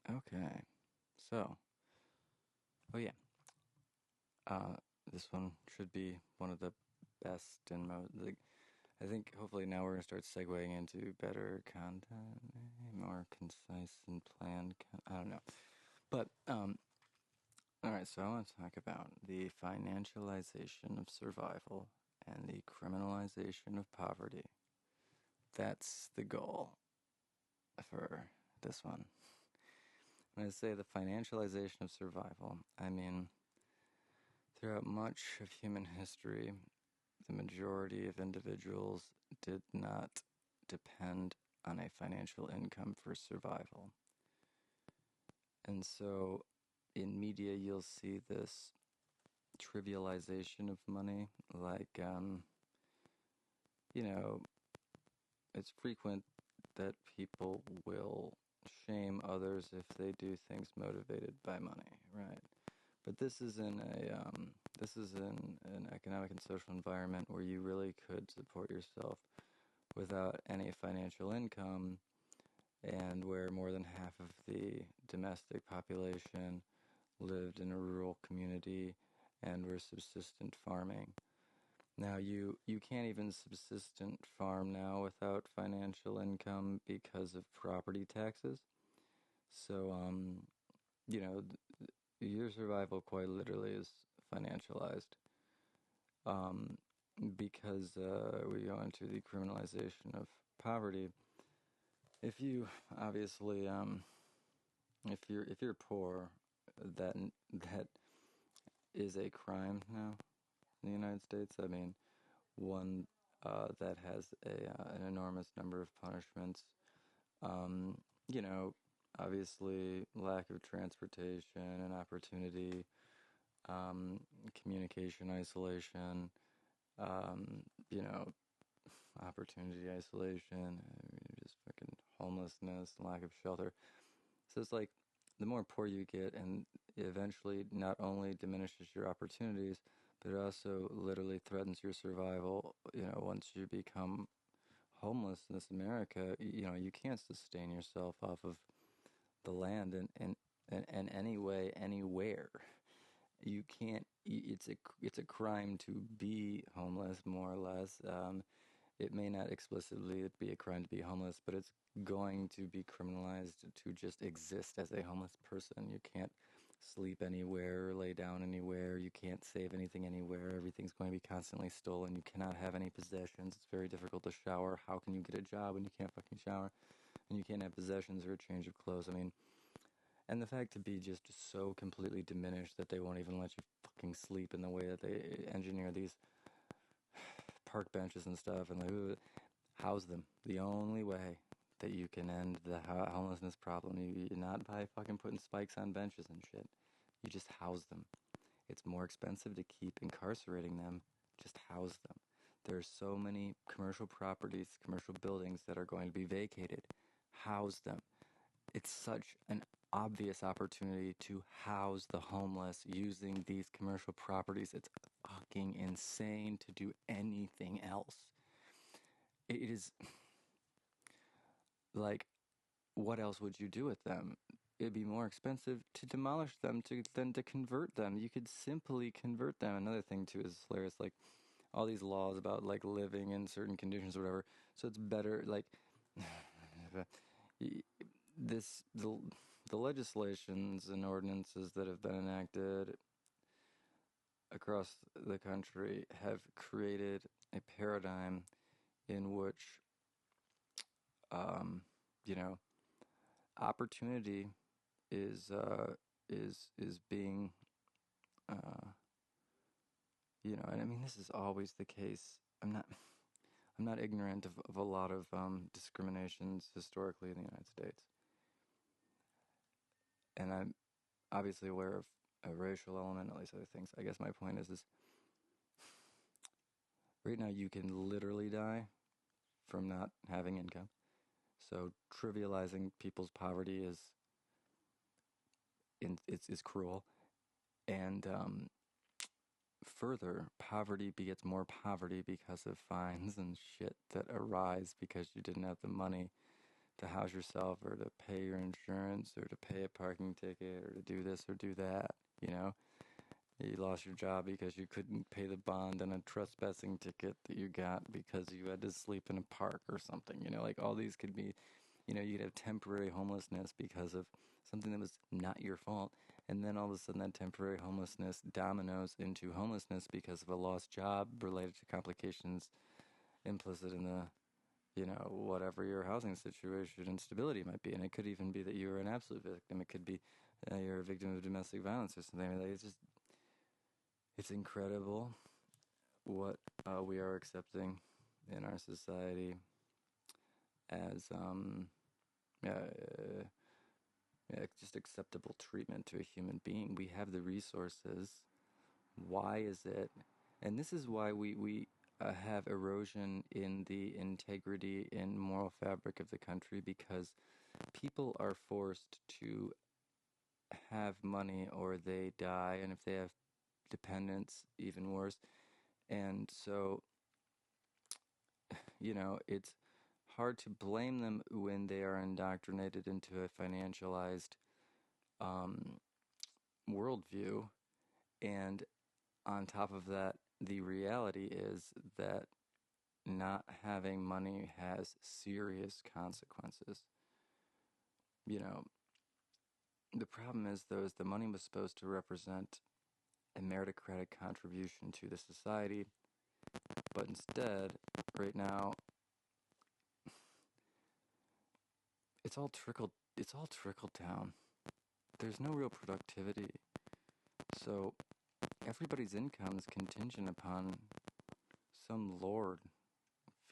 Okay, so, oh yeah, this one should be one of the best and most, like, I think hopefully now we're going to start segueing into better content, more concise and planned, I don't know. But, alright, so I want to talk about the financialization of survival and the criminalization of poverty. That's the goal for this one. When I say the financialization of survival, I mean, throughout much of human history, the majority of individuals did not depend on a financial income for survival. And so in media, you'll see this trivialization of money, like, it's frequent that people will shame others if they do things motivated by money, right? But this is in an economic and social environment where you really could support yourself without any financial income, and where more than half of the domestic population lived in a rural community and were subsistent farming. Now you can't even subsistent farm now without financial income because of property taxes. So you know, your survival quite literally is financialized. Um, because we go into the criminalization of poverty. If you obviously, if you're poor, that is a crime now in the United States. I mean, one that has an enormous number of punishments. Um, you know, obviously lack of transportation and opportunity, communication isolation, you know, opportunity isolation, I mean, just fucking homelessness, lack of shelter. So it's like the more poor you get, and it eventually not only diminishes your opportunities, but it also literally threatens your survival. Once you become homeless in this America, you can't sustain yourself off of the land in any way, anywhere. You can't. It's a crime to be homeless, more or less. It may not explicitly be a crime to be homeless, but it's going to be criminalized to just exist as a homeless person. You can't sleep anywhere, lay down anywhere. You can't save anything anywhere. Everything's going to be constantly stolen. You cannot have any possessions. It's very difficult to shower. How can you get a job when you can't fucking shower? And you can't have possessions or a change of clothes. I mean, and the fact to be just so completely diminished that they won't even let you fucking sleep in the way that they engineer these park benches and stuff, and like house them. The only way that you can end the homelessness problem, you not by fucking putting spikes on benches and shit. You just house them. It's more expensive to keep incarcerating them. Just house them. There are so many commercial properties, commercial buildings that are going to be vacated. House them. It's such an obvious opportunity to house the homeless using these commercial properties. It's fucking insane to do anything else. It is like, what else would you do with them? It'd be more expensive to demolish them than to convert them. You could simply convert them. Another thing too is hilarious, like all these laws about like living in certain conditions or whatever. So it's better like the legislations and ordinances that have been enacted across the country have created a paradigm in which you know opportunity is being and I mean this is always the case. I'm not ignorant of a lot of discriminations historically in the United States, and I'm obviously aware of a racial element, all these other things. I guess my point is right now you can literally die from not having income. So trivializing people's poverty is cruel, and further, poverty begets more poverty because of fines and shit that arise because you didn't have the money to house yourself or to pay your insurance or to pay a parking ticket or to do this or do that, you know. You lost your job because you couldn't pay the bond on a trespassing ticket that you got because you had to sleep in a park or something, you know, like all these could be, you know, you could have temporary homelessness because of something that was not your fault. And then all of a sudden that temporary homelessness dominoes into homelessness because of a lost job related to complications implicit in the, you know, whatever your housing situation and stability might be. And it could even be that you're an absolute victim. It could be you're a victim of domestic violence or something. Like, it's incredible what we are accepting in our society as just acceptable treatment to a human being. We have the resources. Why is it? And this is why we have erosion in the integrity and moral fabric of the country, because people are forced to have money or they die, and if they have dependents, even worse. And so, you know, it's hard to blame them when they are indoctrinated into a financialized worldview. And on top of that, the reality is that not having money has serious consequences. You know, the problem is, though, is the money was supposed to represent a meritocratic contribution to the society, but instead, right now, it's all trickled down. There's no real productivity. So everybody's income is contingent upon some lord,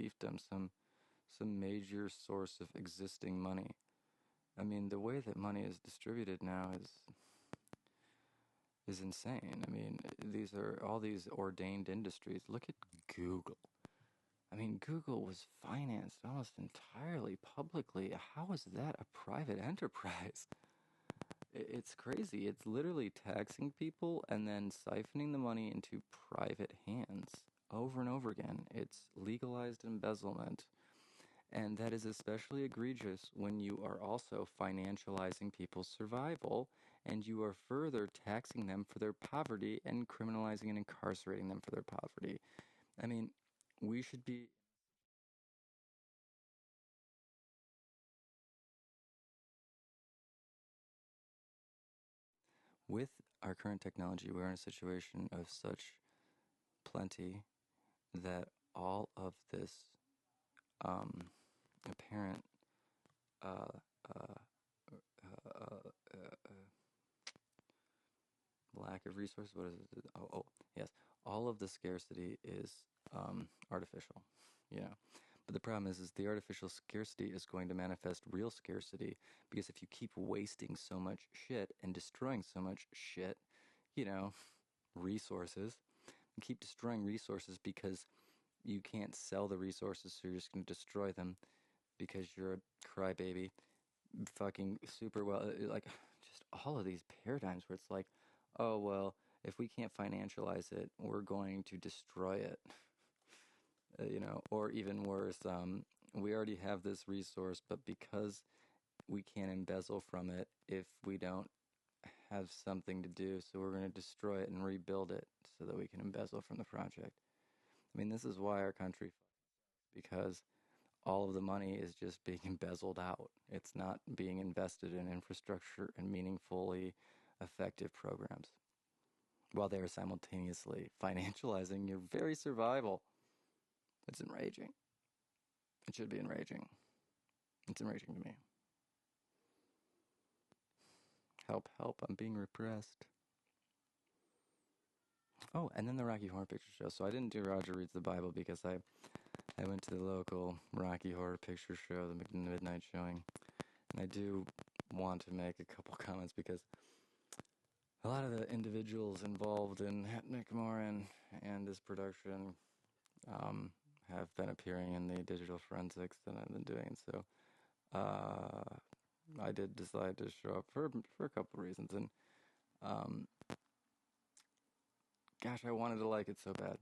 fiefdom, some major source of existing money. I mean, the way that money is distributed now is insane. I mean, these are all these ordained industries. Look at Google. I mean, Google was financed almost entirely publicly. How is that a private enterprise? It's crazy. It's literally taxing people and then siphoning the money into private hands over and over again. It's legalized embezzlement. And that is especially egregious when you are also financializing people's survival and you are further taxing them for their poverty and criminalizing and incarcerating them for their poverty. I mean, we should be... With our current technology, we're in a situation of such plenty that all of this apparent uh, uh, lack of resources. What is it? Yes. All of the scarcity is artificial. Yeah. But the problem is the artificial scarcity is going to manifest real scarcity, because if you keep wasting so much shit and destroying so much shit, you know, resources, you keep destroying resources because you can't sell the resources, so you're just going to destroy them because you're a crybaby. Fucking super well, like, just all of these paradigms where it's like, oh, well, if we can't financialize it, we're going to destroy it. You know, or even worse, we already have this resource, but because we can't embezzle from it if we don't have something to do, so we're going to destroy it and rebuild it so that we can embezzle from the project. I mean, this is why our country, because all of the money is just being embezzled out. It's not being invested in infrastructure and meaningfully effective programs, while they are simultaneously financializing your very survival. It's enraging. It should be enraging. It's enraging to me. Help, help, I'm being repressed. Oh, and then the Rocky Horror Picture Show. So I didn't do Roger Reads the Bible because I went to the local Rocky Horror Picture Show, the midnight showing. And I do want to make a couple comments because a lot of the individuals involved in McMorran and this production have been appearing in the digital forensics that I've been doing. So I did decide to show up for a couple reasons. And gosh, I wanted to like it so bad.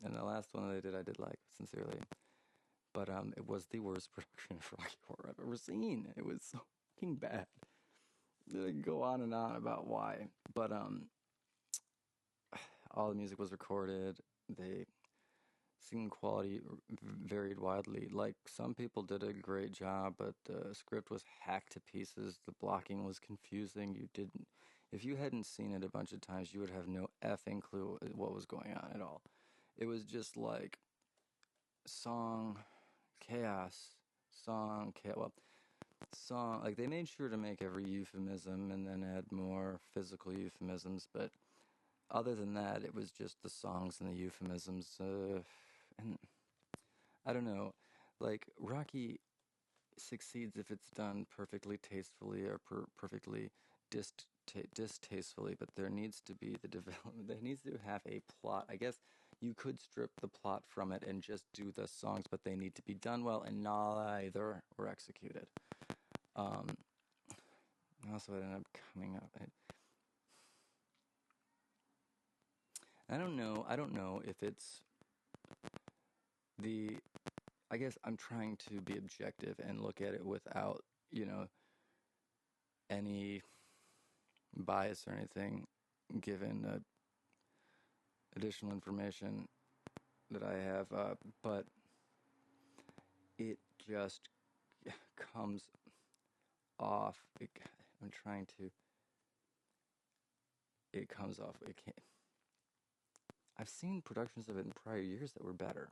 And the last one that I did like, sincerely. But it was the worst production of Rocky Horror I've ever seen. It was so fucking bad. They go on and on about why. But all the music was recorded. The singing quality varied widely. Like, some people did a great job, but the script was hacked to pieces. The blocking was confusing. If you hadn't seen it a bunch of times, you would have no effing clue what was going on at all. It was just like song, chaos, song, like, they made sure to make every euphemism and then add more physical euphemisms, but other than that, it was just the songs and the euphemisms, and I don't know, like, Rocky succeeds if it's done perfectly tastefully or perfectly distastefully, but there needs to be the development. There needs to have a plot. I guess you could strip the plot from it and just do the songs, but they need to be done well, and neither were executed. Also, it ended up coming up. I don't know if it's the. I guess I'm trying to be objective and look at it without, any bias or anything, given additional information that I have, but it just comes off. I'm trying to. It comes off. It can't. I've seen productions of it in prior years that were better.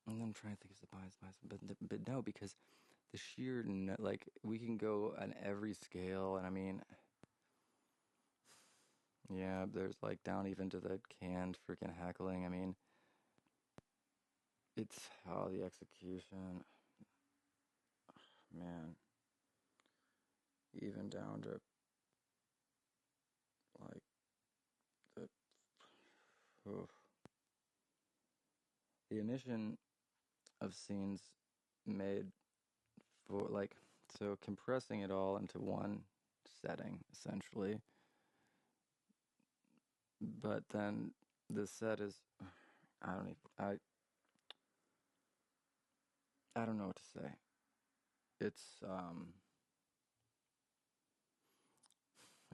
And I'm trying to think of the bias, but no, because the sheer, like, we can go on every scale, and I mean, yeah, there's like down even to the canned freaking heckling. I mean, it's how the execution, man, even down to like oof. The omission of scenes made for, like, so compressing it all into one setting essentially, but then the set is, I don't even, I don't know what to say. It's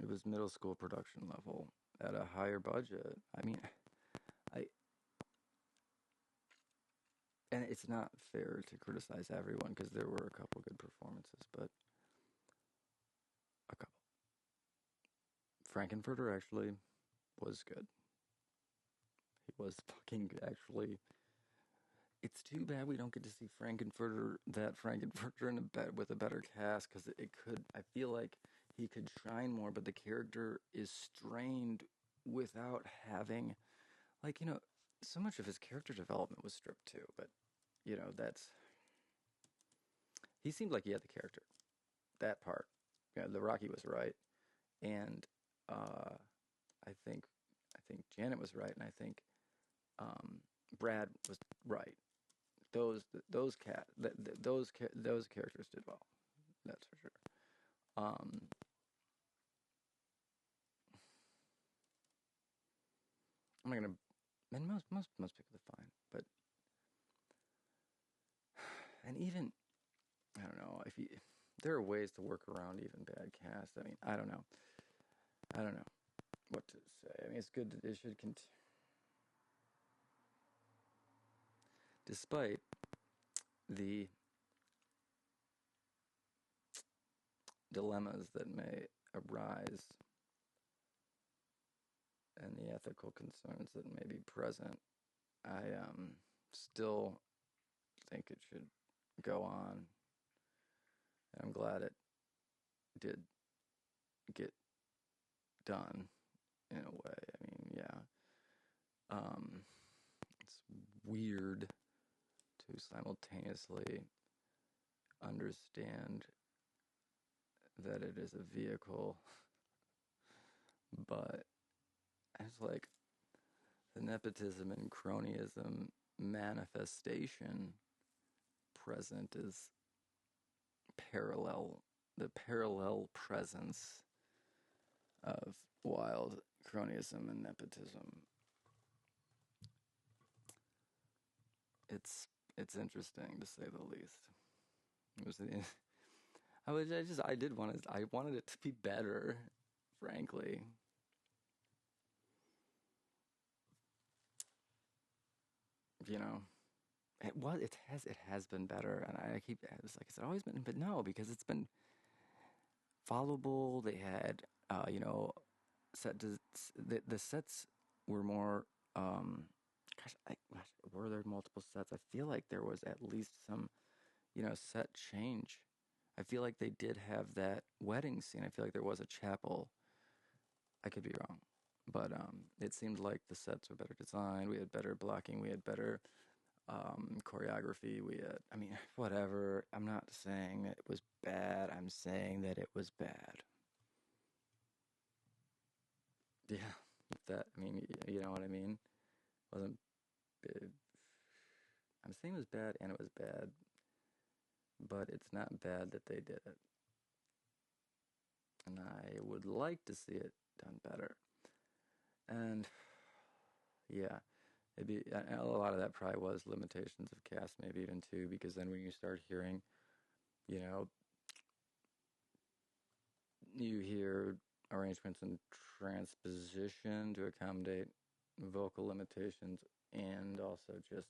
it was middle school production level at a higher budget. I mean, I and it's not fair to criticize everyone, because there were a couple good performances, but a couple. Frankenfurter actually was good. He was fucking actually. It's too bad we don't get to see Frankenfurter in a with a better cast, because it could. I feel like he could shine more, but the character is strained without having, like, so much of his character development was stripped too. But that's. He seemed like he had the character. That part, the Rocky was right, and I think Janet was right, and I think Brad was right. Those characters did well. That's for sure. I'm not gonna. And most people are fine, but and even, I don't know, there are ways to work around even bad cast. I mean, I don't know what to say. I mean, it's good that it should continue. Despite the dilemmas that may arise and the ethical concerns that may be present, I still think it should go on. And I'm glad it did get done in a way. I mean, yeah. It's weird to simultaneously understand that it is a vehicle, but it's like the nepotism and cronyism manifestation present is the parallel presence of wild cronyism and nepotism. It's it's interesting to say the least. It was, I wanted it to be better, frankly. You know, it has been better, and I keep, it's like, it's always been, but no, because it's been followable. They had, the sets were more, were there multiple sets? I feel like there was at least some, set change. I feel like they did have that wedding scene. I feel like there was a chapel. I could be wrong, but it seemed like the sets were better designed. We had better blocking. We had better choreography. We had, I mean, whatever. I'm not saying that it was bad. I'm saying that it was bad. Yeah, that. I mean, you know what I mean. Wasn't. It, I'm saying it was bad, and it was bad, but it's not bad that they did it. And I would like to see it done better. And yeah, maybe a lot of that probably was limitations of cast, maybe even too, because then when you start hearing, you know, you hear arrangements and transposition to accommodate vocal limitations and also just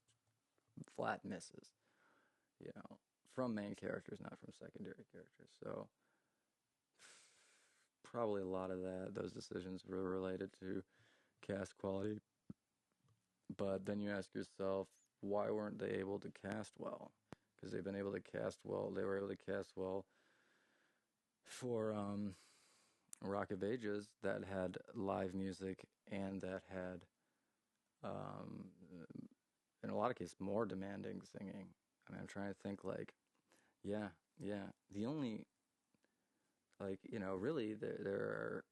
flat misses, from main characters, not from secondary characters. So probably a lot of those decisions were related to cast quality. But then you ask yourself, why weren't they able to cast well? Because they've been able to cast well. They were able to cast well for Rock of Ages that had live music and that had, um, in a lot of cases, more demanding singing. I mean, I'm trying to think like, yeah, yeah. The only, like, really, there are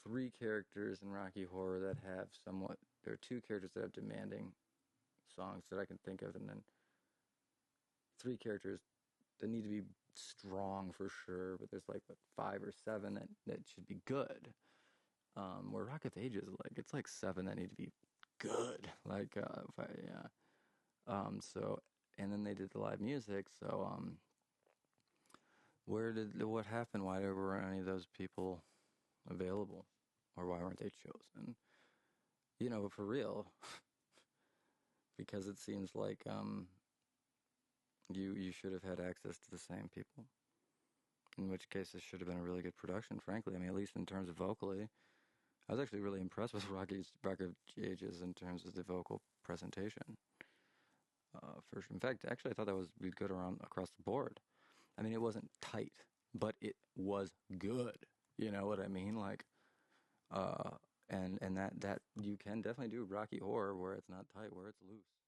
three characters in Rocky Horror that have somewhat, there are two characters that have demanding songs that I can think of, and then three characters that need to be strong for sure, but there's like, what, five or seven that should be good. Where Rock of Ages, like, it's like seven that need to be good. Like, yeah. So, and then they did the live music, so, what happened? Why weren't any of those people available? Or why weren't they chosen? For real. Because it seems like, you should have had access to the same people. In which case, this should have been a really good production, frankly. I mean, at least in terms of vocally. I was actually really impressed with Rock of Ages in terms of the vocal presentation. In fact, actually, I thought that was good across the board. I mean, it wasn't tight, but it was good. You know what I mean? Like, and that you can definitely do Rocky Horror where it's not tight, where it's loose.